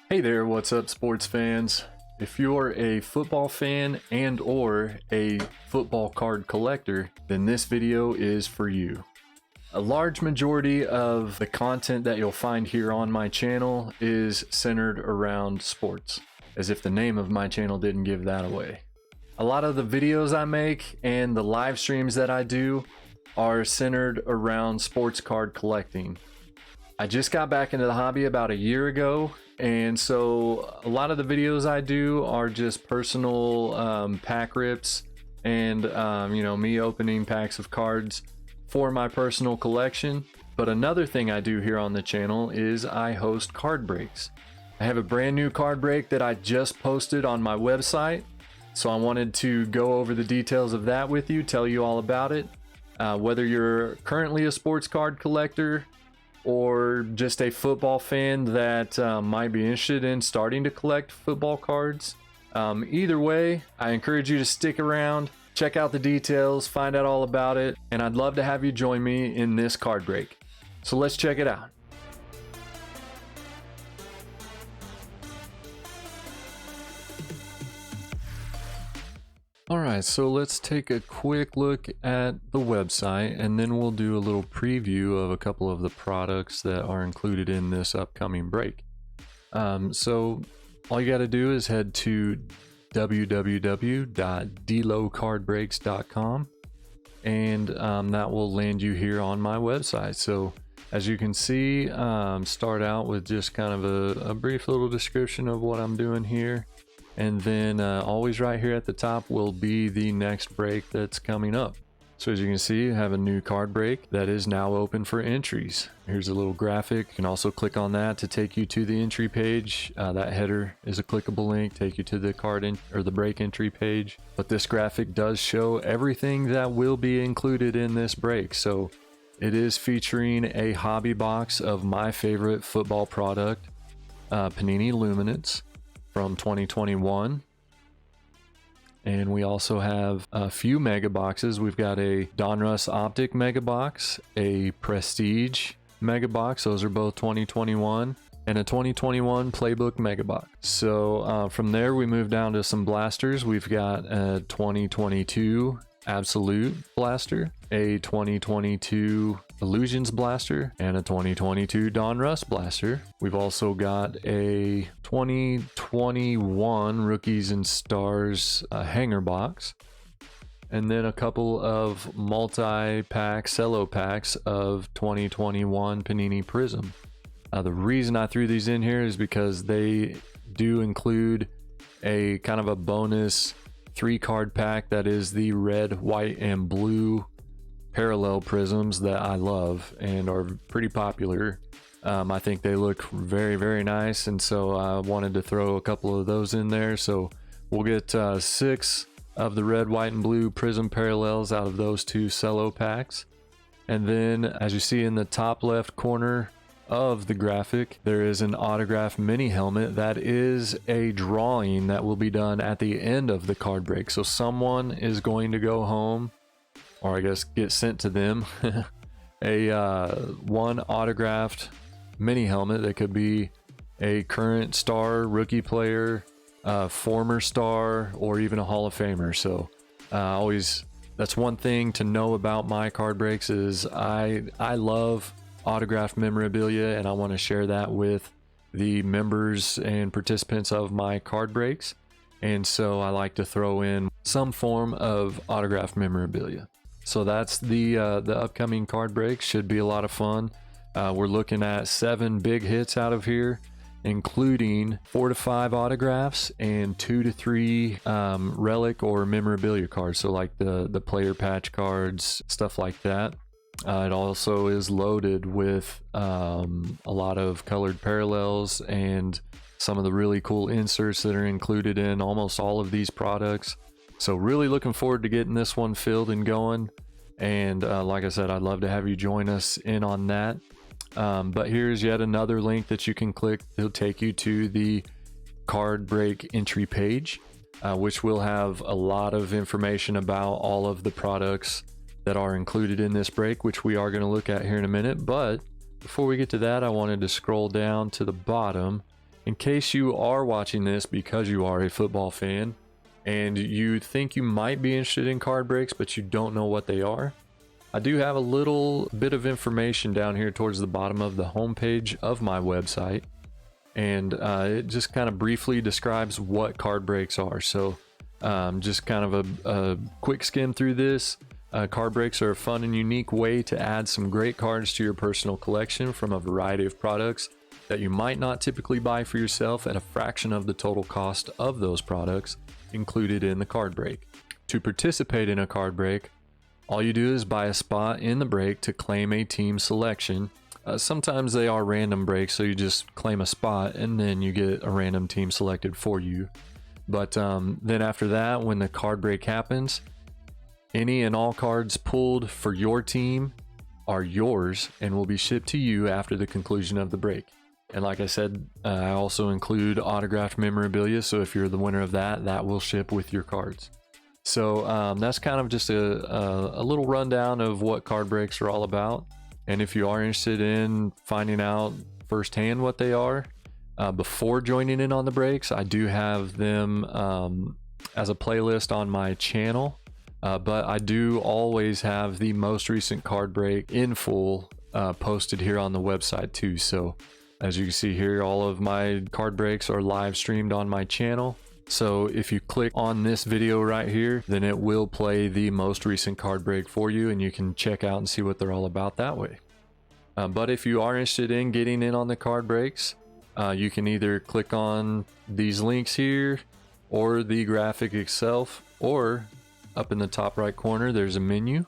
Hey there, what's up, sports fans? If you're a football fan and or a football card collector, then this video is for you. A large majority of the content that you'll find here on my channel is centered around sports, as if the name of my channel didn't give that away. A lot of the videos I make and the live streams that I do are centered around sports card collecting. I just got back into the hobby about a year ago, and so a lot of the videos I do are just personal pack rips and me opening packs of cards for my personal collection. But another thing I do here on the channel is I host card breaks. I have a brand new card break that I just posted on my website, so I wanted to go over the details of that with you, tell you all about it. Whether you're currently a sports card collector or just a football fan that might be interested in starting to collect football cards. Either way, I encourage you to stick around, check out the details, find out all about it, and I'd love to have you join me in this card break. So let's check it out. Alright, so let's take a quick look at the website, and then we'll do a little preview of a couple of the products that are included in this upcoming break. So all you got to do is head to www.delocardbreaks.com, and that will land you here on my website. So as you can see, start out with just kind of a brief little description of what I'm doing here. And then always right here at the top will be the next break that's coming up. So as you can see, you have a new card break that is now open for entries. Here's a little graphic. You can also click on that to take you to the entry page. That header is a clickable link, take you to the or the break entry page. But this graphic does show everything that will be included in this break. So it is featuring a hobby box of my favorite football product, Panini Luminance, from 2021, and we also have a few mega boxes. We've got a Donruss Optic mega box, a Prestige mega box, those are both 2021, and a 2021 Playbook mega box. So from there we move down to some blasters. We've got a 2022 Absolute blaster, a 2022 Illusions blaster, and a 2022 Donruss blaster. We've also got a 2021 Rookies and Stars hanger box, and then a couple of multi-pack cello packs of 2021 Panini Prism. The reason I threw these in here is because they do include a kind of a bonus 3-card pack that is the red, white, and blue parallel prisms that I love and are pretty popular. I think they look very, very nice, and so I wanted to throw a couple of those in there. So we'll get 6 of the red, white, and blue prism parallels out of those 2 cello packs. And then as you see in the top left corner of the graphic, there is an autographed mini helmet that is a drawing that will be done at the end of the card break. So someone is going to go home, or I guess get sent to them, one autographed mini helmet that could be a current star, rookie player, former star, or even a Hall of Famer. So that's one thing to know about my card breaks is I love autographed memorabilia, and I want to share that with the members and participants of my card breaks, and so I like to throw in some form of autographed memorabilia. So that's the upcoming card break. Should be a lot of fun. We're looking at 7 big hits out of here, including 4 to 5 autographs and 2 to 3 relic or memorabilia cards, so like the player patch cards, stuff like that. It also is loaded with a lot of colored parallels and some of the really cool inserts that are included in almost all of these products. So really looking forward to getting this one filled and going. And like I said, I'd love to have you join us in on that. But here's yet another link that you can click. It'll take you to the card break entry page, which will have a lot of information about all of the products that are included in this break, which we are going to look at here in a minute. But before we get to that, I wanted to scroll down to the bottom In case you are watching this because you are a football fan and you think you might be interested in card breaks, but you don't know what they are, I do have a little bit of information down here towards the bottom of the homepage of my website. And it just kind of briefly describes what card breaks are. So just kind of a quick skim through this. Card breaks are a fun and unique way to add some great cards to your personal collection from a variety of products that you might not typically buy for yourself at a fraction of the total cost of those products included in the card break. To participate in a card break, all you do is buy a spot in the break to claim a team selection. Sometimes they are random breaks, so you just claim a spot and then you get a random team selected for you. But then after that, when the card break happens, any and all cards pulled for your team are yours and will be shipped to you after the conclusion of the break. And like I said, I also include autographed memorabilia, so if you're the winner of that, that will ship with your cards. So that's kind of just a little rundown of what card breaks are all about. And if you are interested in finding out firsthand what they are, before joining in on the breaks, I do have them as a playlist on my channel. But I do always have the most recent card break in full posted here on the website too. So as you can see here, all of my card breaks are live streamed on my channel. So if you click on this video right here, then it will play the most recent card break for you, and you can check out and see what they're all about that way. But if you are interested in getting in on the card breaks, you can either click on these links here or the graphic itself, or up in the top right corner, there's a menu.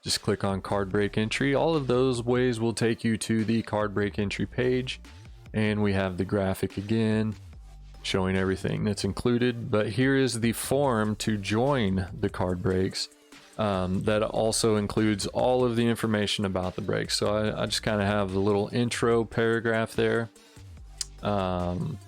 Just click on card break entry. All of those ways will take you to the card break entry page. And we have the graphic again, showing everything that's included. But here is the form to join the card breaks. That also includes all of the information about the breaks. So I just kind of have the little intro paragraph there. And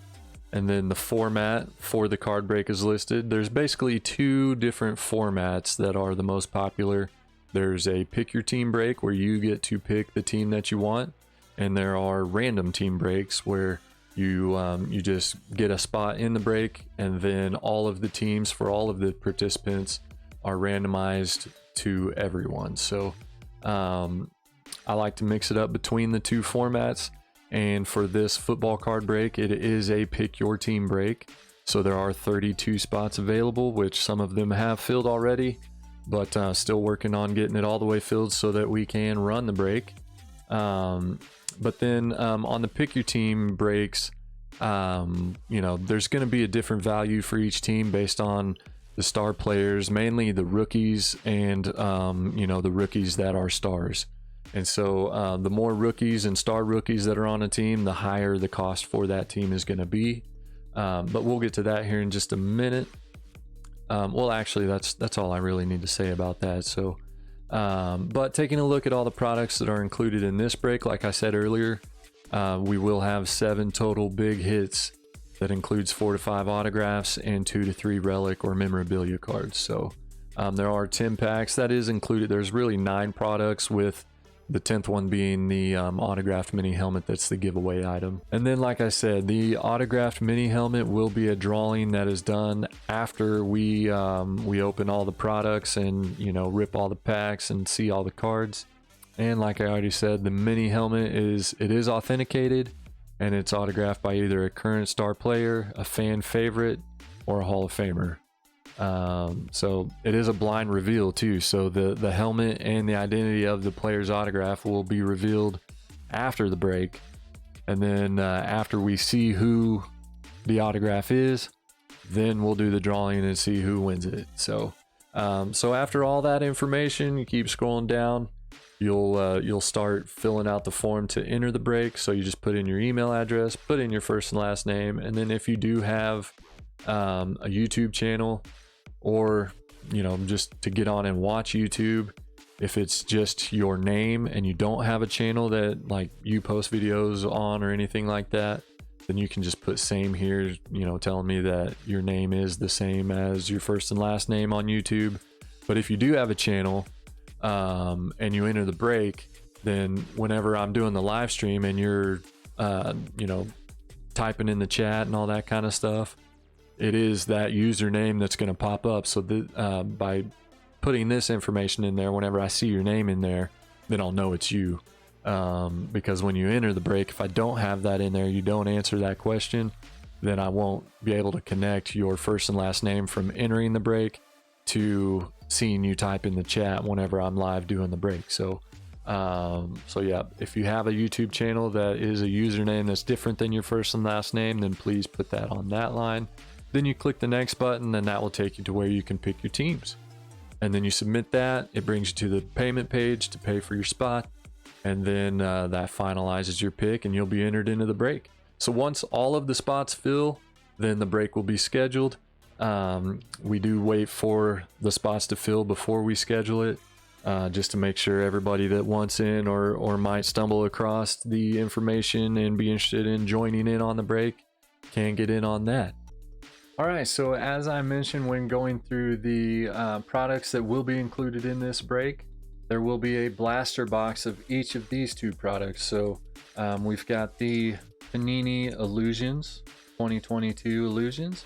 then the format for the card break is listed. There's basically two different formats that are the most popular. There's a pick your team break where you get to pick the team that you want. And there are random team breaks where you just get a spot in the break, and then all of the teams for all of the participants are randomized to everyone. So I like to mix it up between the two formats. And for this football card break, it is a pick your team break. So there are 32 spots available, which some of them have filled already, but still working on getting it all the way filled so that we can run the break. But then on the pick your team breaks, there's going to be a different value for each team based on the star players, mainly the rookies and, the rookies that are stars. And so the more rookies and star rookies that are on a team, the higher the cost for that team is going to be. But we'll get to that here in just a minute. Well, actually, that's all I really need to say about that. So, but taking a look at all the products that are included in this break, like I said earlier, we will have 7 total big hits. That includes 4 to 5 autographs and 2 to 3 relic or memorabilia cards. So there are 10 packs that is included. There's really 9 products, with the 10th one being the autographed mini helmet. That's the giveaway item. And then, like I said, the autographed mini helmet will be a drawing that is done after we open all the products and rip all the packs and see all the cards. And like I already said, the mini helmet is authenticated, and it's autographed by either a current star player, a fan favorite, or a Hall of Famer. So it is a blind reveal too. So the helmet and the identity of the player's autograph will be revealed after the break. And then after we see who the autograph is, then we'll do the drawing and see who wins it. So after all that information, you keep scrolling down, you'll start filling out the form to enter the break. So you just put in your email address, put in your first and last name, and then if you do have a YouTube channel, or just to get on and watch YouTube, if it's just your name and you don't have a channel that like you post videos on or anything like that, then you can just put same here, telling me that your name is the same as your first and last name on YouTube. But if you do have a channel and you enter the break, then whenever I'm doing the live stream and you're typing in the chat and all that kind of stuff, it is that username that's going to pop up. So by putting this information in there, whenever I see your name in there, then I'll know it's you. Because when you enter the break, if I don't have that in there, you don't answer that question, then I won't be able to connect your first and last name from entering the break to seeing you type in the chat whenever I'm live doing the break. So yeah, if you have a YouTube channel that is a username that's different than your first and last name, then please put that on that line. Then you click the next button, and that will take you to where you can pick your teams. And then you submit that. It brings you to the payment page to pay for your spot. And then that finalizes your pick, and you'll be entered into the break. So once all of the spots fill, then the break will be scheduled. We do wait for the spots to fill before we schedule it, just to make sure everybody that wants in or might stumble across the information and be interested in joining in on the break can get in on that. All right, so as I mentioned when going through the products that will be included in this break, there will be a blaster box of each of these two products. So we've got the Panini Illusions, 2022 Illusions,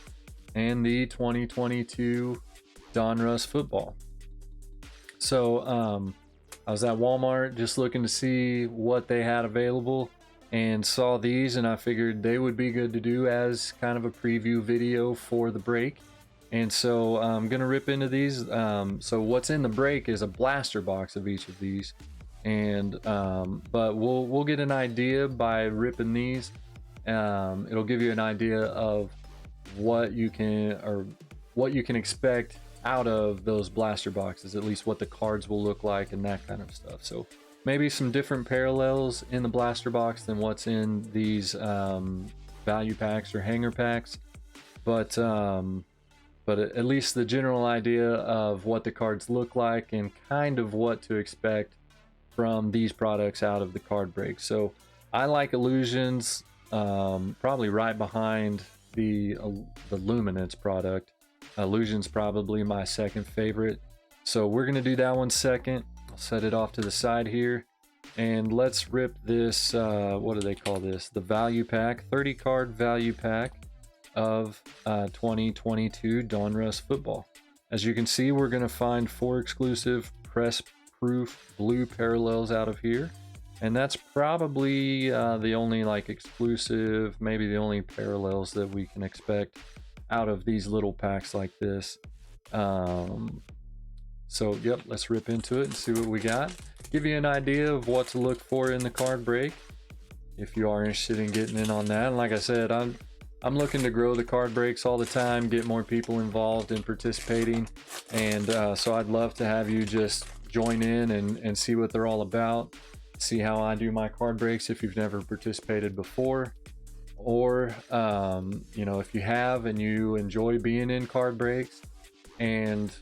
and the 2022 Donruss Football. So I was at Walmart just looking to see what they had available and saw these, and I figured they would be good to do as kind of a preview video for the break. And so I'm gonna rip into these. So what's in the break is a blaster box of each of these, and but we'll get an idea by ripping these. It'll give you an idea of what you can expect out of those blaster boxes, at least what the cards will look like and that kind of stuff. So maybe some different parallels in the blaster box than what's in these value packs or hanger packs, but at least the general idea of what the cards look like and kind of what to expect from these products out of the card break. So I like Illusions probably right behind the Luminance product. Illusions probably my second favorite. So we're gonna do that one second. I'll set it off to the side here, and let's rip this, what do they call this? The value pack, 30 card value pack of 2022 Donruss Football. As you can see, we're going to find 4 exclusive press proof blue parallels out of here, and that's probably the only exclusive, maybe the only parallels that we can expect out of these little packs like this. So yep, let's rip into it and see what we got. Give you an idea of what to look for in the card break if you are interested in getting in on that. And like I said, I'm looking to grow the card breaks all the time, get more people involved in participating, and so I'd love to have you just join in and see what they're all about, see how I do my card breaks if you've never participated before, or if you have and you enjoy being in card breaks and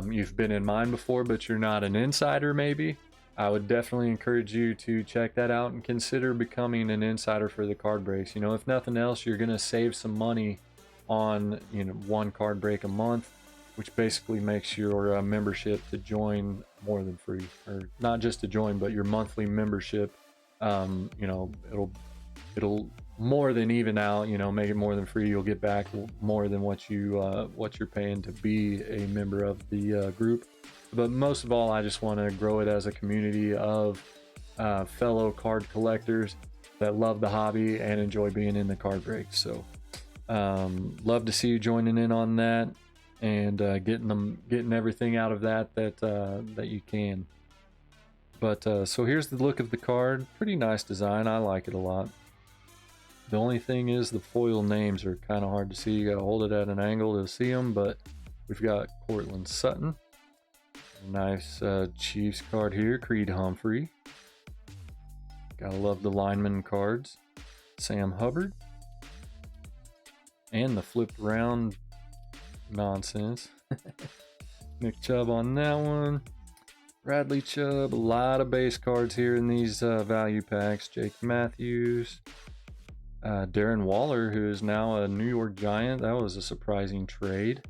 you've been in mine before but you're not an insider, maybe I would definitely encourage you to check that out and consider becoming an insider for the card breaks. If nothing else, you're gonna save some money on one card break a month, which basically makes your membership to join more than free, or not just to join, but your monthly membership. It'll more than even out. Make it more than free. You'll get back more than what you're paying to be a member of the group. But most of all, I just want to grow it as a community of fellow card collectors that love the hobby and enjoy being in the card breaks. So love to see you joining in on that and getting everything out of that you can. But so here's the look of the card. Pretty nice design. I like it a lot. The only thing is the foil names are kind of hard to see. You gotta hold it at an angle to see them, but we've got Cortland Sutton. Nice Chiefs card here, Creed Humphrey. Gotta love the lineman cards. Sam Hubbard. And the flipped round nonsense. Nick Chubb on that one. Bradley Chubb. A lot of base cards here in these value packs. Jake Matthews. Darren Waller, who is now a New York Giant. That was a surprising trade.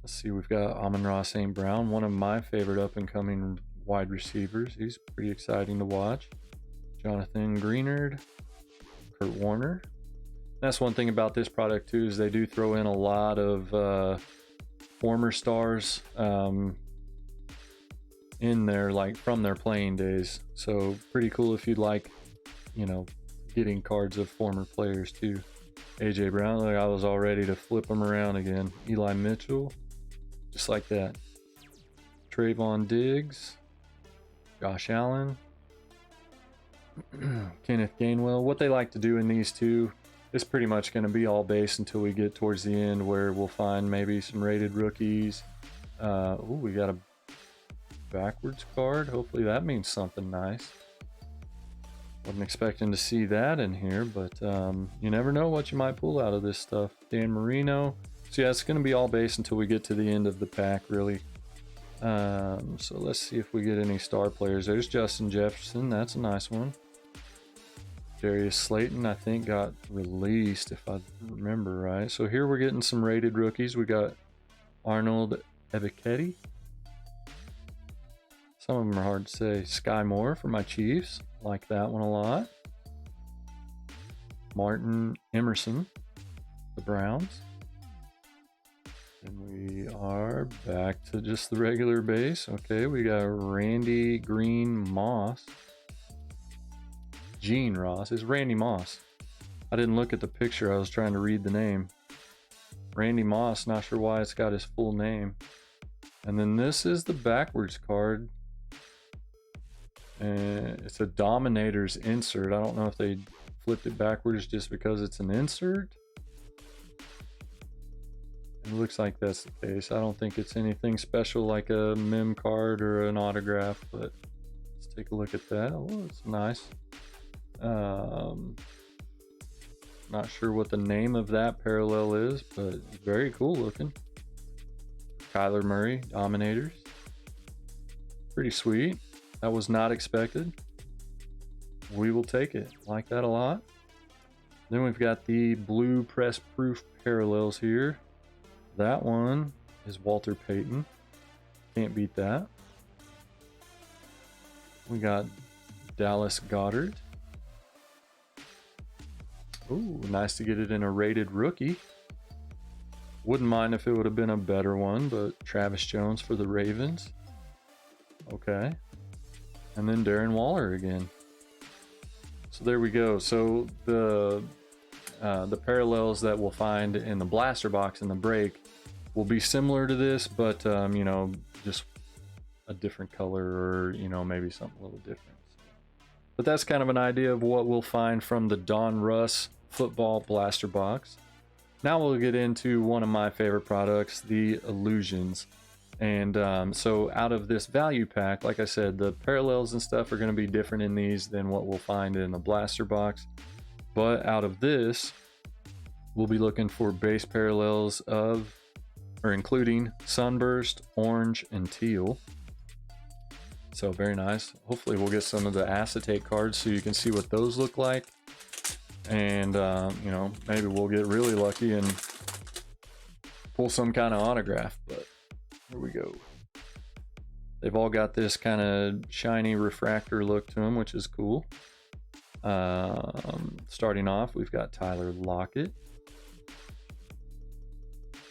Let's see, we've got Amon-Ra St. Brown, one of my favorite up-and-coming wide receivers. He's pretty exciting to watch. Jonathan Greenard, Kurt Warner. That's one thing about this product too, is they do throw in a lot of former stars in there, like from their playing days. So pretty cool if you'd like, you know, getting cards of former players too. AJ Brown, like I was all ready to flip them around again. Eli Mitchell, just like that. Trayvon Diggs, Josh Allen, Kenneth Gainwell. What they like to do in these two is pretty much going to be all base until we get towards the end, where we'll find maybe some rated rookies. Ooh, we got a backwards card. Hopefully that means something nice. Wasn't expecting to see that in here, but you never know what you might pull out of this stuff. Dan Marino. So yeah, it's going to be all base until we get to the end of the pack, really. So let's see if we get any star players. There's Justin Jefferson. That's a nice one. Darius Slayton, I think, got released, if I remember right. So here we're getting some rated rookies. We got Arnold Ebiketie. Some of them are hard to say. Sky Moore for my Chiefs. Like that one a lot. Martin Emerson, the Browns. And we are back to just the regular base. Okay, we got Randy Green Moss. Gene Ross. It's Randy Moss. I didn't look at the picture. I was trying to read the name. Randy Moss. Not sure why it's got his full name. And then this is the backwards card. It's a Dominator's insert. I don't know if they flipped it backwards just because it's an insert. It looks like that's the case. I don't think it's anything special like a mem card or an autograph, but let's take a look at that. Oh, it's nice. Not sure what the name of that parallel is, but very cool looking. Kyler Murray, Dominators. Pretty sweet. That was not expected. We will take it. Like that a lot. Then we've got the blue press proof parallels here. That one is Walter Payton. Can't beat that. We got Dallas Goedert. Ooh, nice to get it in a rated rookie. Wouldn't mind if it would have been a better one, but Travis Jones for the Ravens. Okay. And then Darren Waller again. So there we go. So the parallels that we'll find in the blaster box and the break will be similar to this, but you know, just a different color, or you know, maybe something a little different. But that's kind of an idea of what we'll find from the Don Russ football blaster box. Now we'll get into one of my favorite products, the Illusions. And so out of this value pack, like I said, the parallels and stuff are going to be different in these than what we'll find in the blaster box. But out of this, we'll be looking for base parallels of, or including Sunburst, Orange, and Teal. So very nice. Hopefully we'll get some of the acetate cards so you can see what those look like. And, you know, maybe we'll get really lucky and pull some kind of autograph, but here we go. They've all got this kind of shiny refractor look to them, which is cool. Starting off, we've got Tyler Lockett.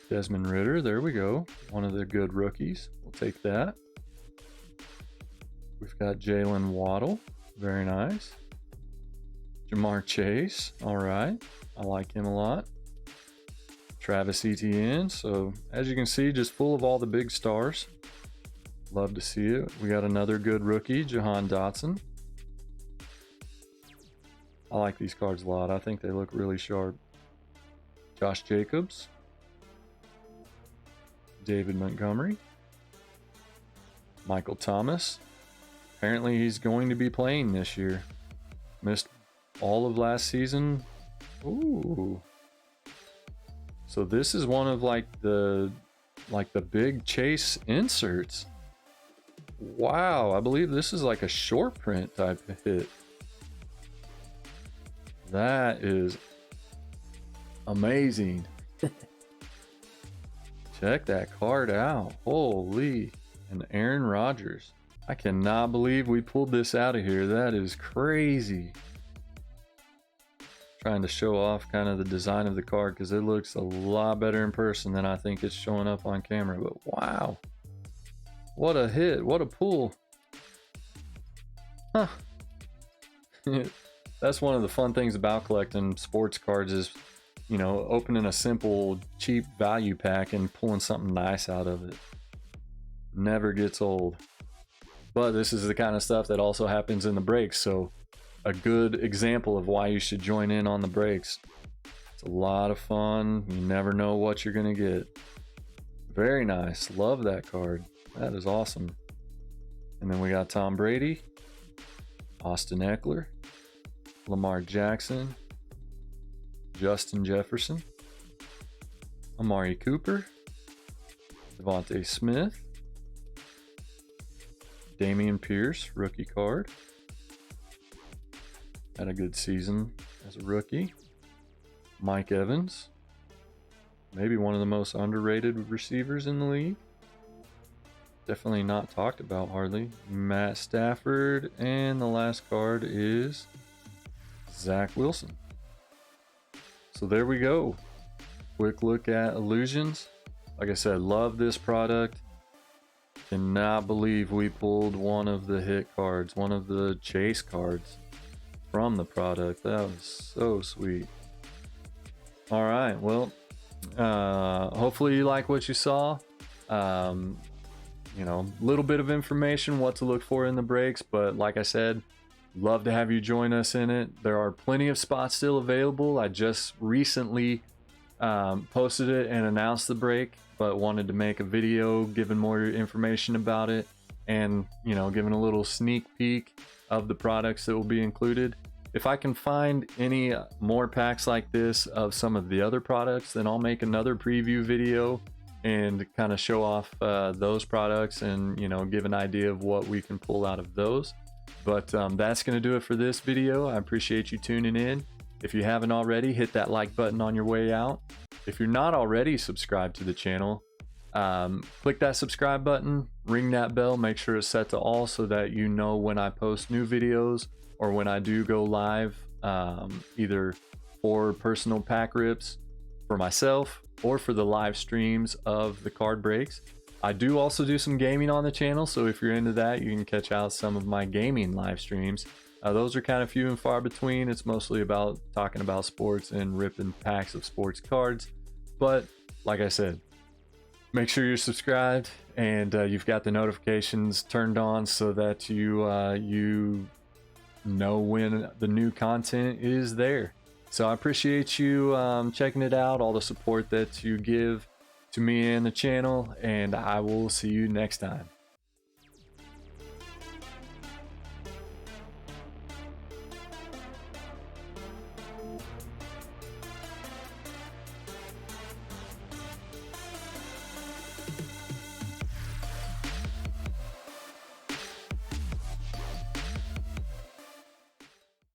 Desmond Ridder, there we go. One of the good rookies. We'll take that. We've got Jalen Waddle. Very nice. Jamar Chase. All right. I like him a lot. Travis Etienne. So as you can see, just full of all the big stars. Love to see it. We got another good rookie, Jahan Dotson. I like these cards a lot. I think they look really sharp. Josh Jacobs. David Montgomery. Michael Thomas. Apparently he's going to be playing this year. Missed all of last season. Ooh. So this is one of like the big Chase inserts. Wow, I believe this is like a short print type of hit. That is amazing. Check that card out. Holy. And Aaron Rodgers. I cannot believe we pulled this out of here. That is crazy. Trying to show off kind of the design of the card because it looks a lot better in person than I think it's showing up on camera. But wow, what a hit, what a pull. Huh. That's one of the fun things about collecting sports cards is, you know, opening a simple cheap value pack and pulling something nice out of it. Never gets old. But this is the kind of stuff that also happens in the breaks, so a good example of why you should join in on the breaks. It's a lot of fun. You never know what you're gonna get. Very nice. Love that card. That is awesome. And then we got Tom Brady, Austin Eckler, Lamar Jackson, Justin Jefferson, Amari Cooper, Devontae Smith, Damian Pierce, rookie card. Had a good season as a rookie. Mike Evans, maybe one of the most underrated receivers in the league. Definitely not talked about hardly. Matt Stafford, and the last card is Zach Wilson. So there we go. Quick look at Illusions. Like I said, love this product. Cannot believe we pulled one of the hit cards, one of the chase cards from the product. That was so sweet. All right, well, hopefully you like what you saw. You know, a little bit of information what to look for in the breaks, but like I said, love to have you join us in it. There are plenty of spots still available. I just recently posted it and announced the break, but wanted to make a video giving more information about it and, you know, giving a little sneak peek of the products that will be included. If I can find any more packs like this of some of the other products, then I'll make another preview video and kind of show off those products and, you know, give an idea of what we can pull out of those. But that's going to do it for this video. I appreciate you tuning in. If you haven't already, hit that like button on your way out. If you're not already subscribed to the channel, click that subscribe button, ring that bell, make sure it's set to all so that you know when I post new videos or when I do go live, either for personal pack rips for myself or for the live streams of the card breaks. I do also do some gaming on the channel, so if you're into that, you can catch out some of my gaming live streams. Those are kind of few and far between. It's mostly about talking about sports and ripping packs of sports cards. But like I said, make sure you're subscribed and you've got the notifications turned on so that you know when the new content is there. So I appreciate you checking it out, all the support that you give to me and the channel, and I will see you next time.